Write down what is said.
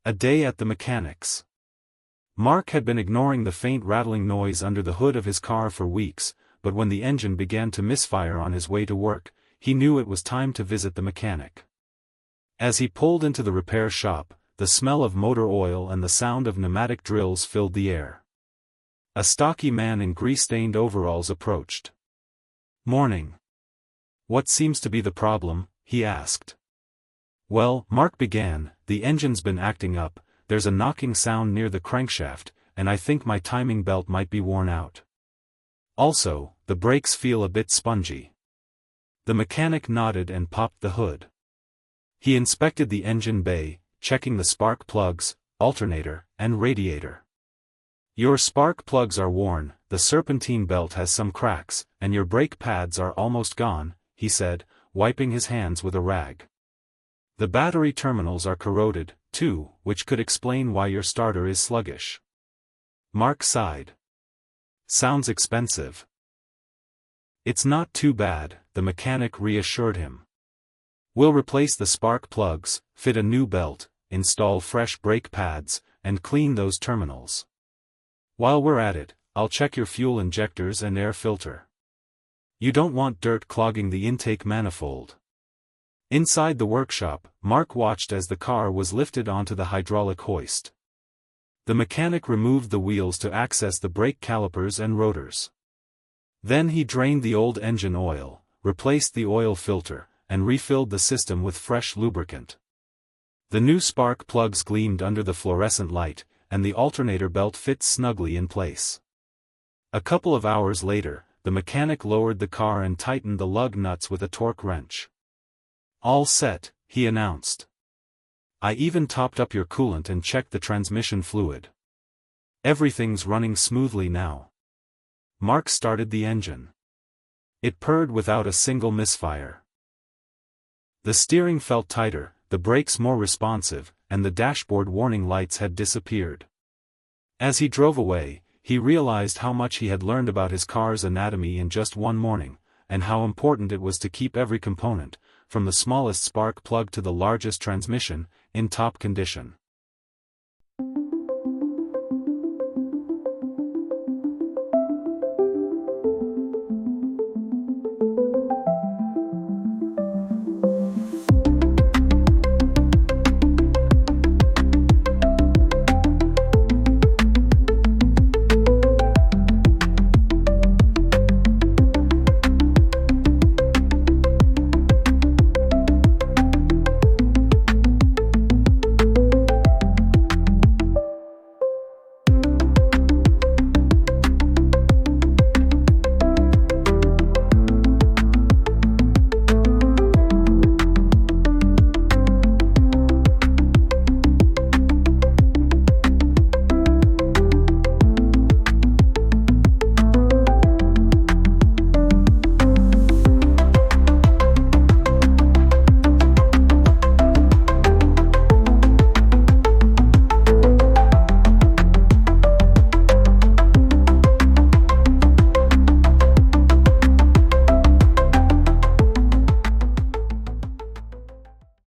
A day at the mechanic's. Mark had been ignoring the faint rattling noise under the hood of his car for weeks, but when the engine began to misfire on his way to work, he knew it was time to visit the mechanic. As he pulled into the repair shop, the smell of motor oil and the sound of pneumatic drills filled the air. A stocky man in grease-stained overalls approached. "Morning. What seems to be the problem?" he asked. "Well," Mark began, "the engine's been acting up, there's a knocking sound near the crankshaft, and I think my timing belt might be worn out. Also, the brakes feel a bit spongy." The mechanic nodded and popped the hood. He inspected the engine bay, checking the spark plugs, alternator, and radiator. "Your spark plugs are worn, the serpentine belt has some cracks, and your brake pads are almost gone," he said, wiping his hands with a rag. "The battery terminals are corroded, too, which could explain why your starter is sluggish." Mark sighed. "Sounds expensive." "It's not too bad," the mechanic reassured him. "We'll replace the spark plugs, fit a new belt, install fresh brake pads, and clean those terminals. While we're at it, I'll check your fuel injectors and air filter. You don't want dirt clogging the intake manifold." Inside the workshop, Mark watched as the car was lifted onto the hydraulic hoist. The mechanic removed the wheels to access the brake calipers and rotors. Then he drained the old engine oil, replaced the oil filter, and refilled the system with fresh lubricant. The new spark plugs gleamed under the fluorescent light, and the alternator belt fit snugly in place. A couple of hours later, the mechanic lowered the car and tightened the lug nuts with a torque wrench. "All set," he announced. "I even topped up your coolant and checked the transmission fluid. Everything's running smoothly now." Mark started the engine. It purred without a single misfire. The steering felt tighter, the brakes more responsive, and the dashboard warning lights had disappeared. As he drove away, he realized how much he had learned about his car's anatomy in just one morning, and how important it was to keep every component, from the smallest spark plug to the largest transmission, in top condition.